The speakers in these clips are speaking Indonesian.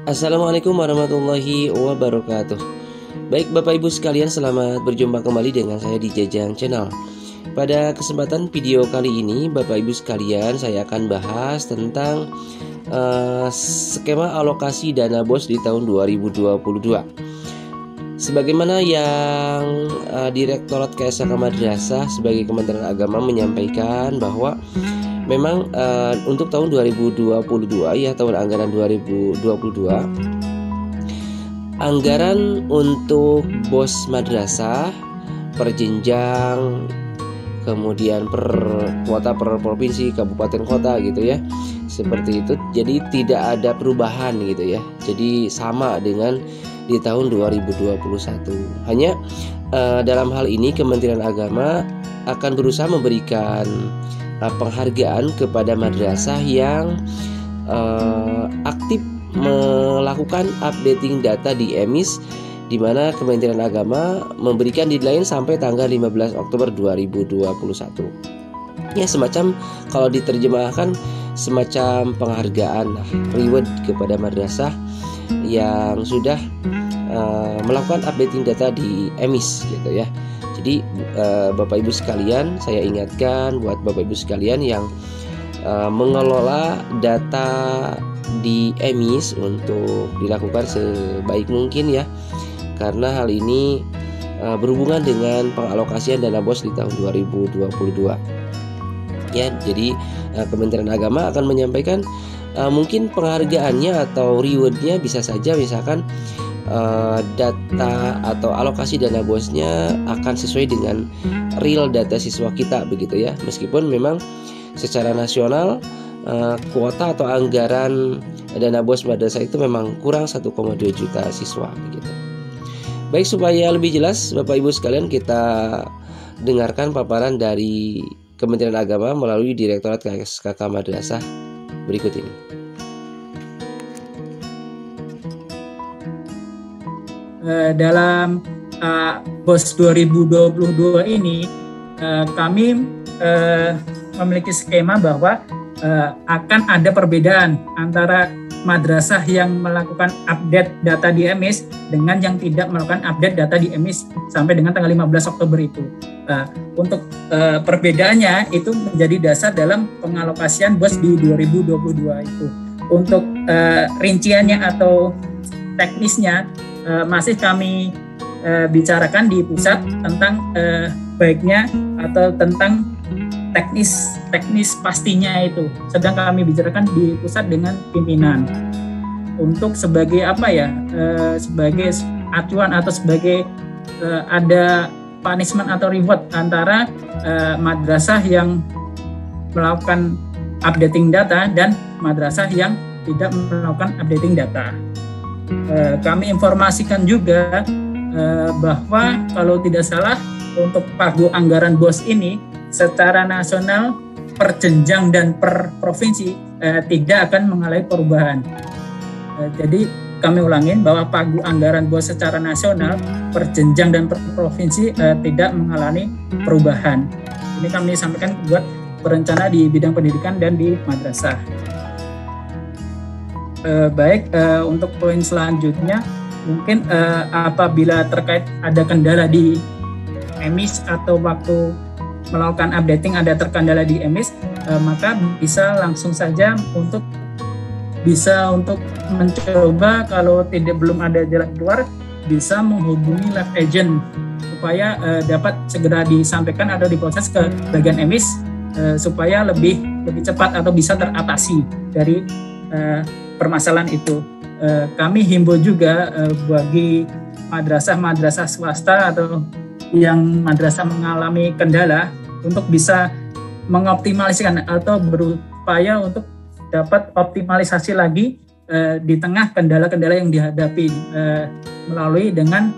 Assalamualaikum warahmatullahi wabarakatuh. Baik Bapak Ibu sekalian, selamat berjumpa kembali dengan saya di Jajang Channel. Pada kesempatan video kali ini Bapak Ibu sekalian, saya akan bahas tentang skema alokasi dana BOS di tahun 2022. Sebagaimana yang Direktorat KSK Madrasah sebagai Kementerian Agama menyampaikan bahwa memang untuk tahun 2022 ya, tahun anggaran 2022, anggaran untuk BOS madrasah per jenjang, kemudian per kuota per provinsi, kabupaten, kota gitu ya, seperti itu. Jadi tidak ada perubahan gitu ya. Jadi sama dengan di tahun 2021. Hanya dalam hal ini Kementerian Agama akan berusaha memberikan penghargaan kepada madrasah yang aktif melakukan updating data di EMIS, di mana Kementerian Agama memberikan deadline sampai tanggal 15 Oktober 2021. Ya, semacam kalau diterjemahkan semacam penghargaan, reward kepada madrasah yang sudah melakukan updating data di EMIS gitu ya. Jadi Bapak Ibu sekalian, saya ingatkan buat Bapak Ibu sekalian yang mengelola data di EMIS untuk dilakukan sebaik mungkin ya, karena hal ini berhubungan dengan pengalokasian dana BOS di tahun 2022 ya. Jadi Kementerian Agama akan menyampaikan mungkin penghargaannya atau rewardnya bisa saja misalkan data atau alokasi dana BOS-nya akan sesuai dengan real data siswa kita begitu ya. Meskipun memang secara nasional kuota atau anggaran dana BOS madrasah itu memang kurang 1,2 juta siswa begitu. Baik, supaya lebih jelas Bapak Ibu sekalian, kita dengarkan paparan dari Kementerian Agama melalui Direktorat KSK Madrasah berikut ini. Dalam BOS 2022 ini kami memiliki skema bahwa akan ada perbedaan antara madrasah yang melakukan update data di EMIS dengan yang tidak melakukan update data di EMIS sampai dengan tanggal 15 Oktober itu. Untuk perbedaannya itu menjadi dasar dalam pengalokasian BOS di 2022 itu. Untuk rinciannya atau teknisnya masih kami bicarakan di pusat tentang baiknya atau tentang teknis pastinya itu sedang kami bicarakan di pusat dengan pimpinan untuk sebagai apa ya, sebagai acuan atau sebagai ada punishment atau reward antara madrasah yang melakukan updating data dan madrasah yang tidak melakukan updating data. Kami informasikan juga bahwa kalau tidak salah untuk pagu anggaran BOS ini secara nasional per jenjang dan per provinsi tidak akan mengalami perubahan. Jadi kami ulangin bahwa pagu anggaran BOS secara nasional per jenjang dan per provinsi tidak mengalami perubahan. Ini kami sampaikan buat perencana di bidang pendidikan dan di madrasah. Baik, untuk poin selanjutnya mungkin apabila terkait ada kendala di EMIS atau waktu melakukan updating ada terkendala di EMIS, maka bisa langsung saja untuk mencoba, kalau belum ada jalan keluar bisa menghubungi live agent supaya dapat segera disampaikan atau diproses ke bagian EMIS supaya lebih cepat atau bisa teratasi dari permasalahan itu. Kami himbau juga bagi madrasah swasta atau yang madrasah mengalami kendala untuk bisa mengoptimalisasikan atau berupaya untuk dapat optimalisasi lagi di tengah kendala-kendala yang dihadapi melalui dengan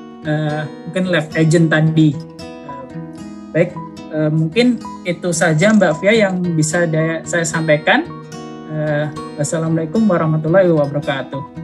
mungkin live agent tadi. Baik, mungkin itu saja Mbak Fia yang bisa saya sampaikan. Wassalamualaikum warahmatullahi wabarakatuh.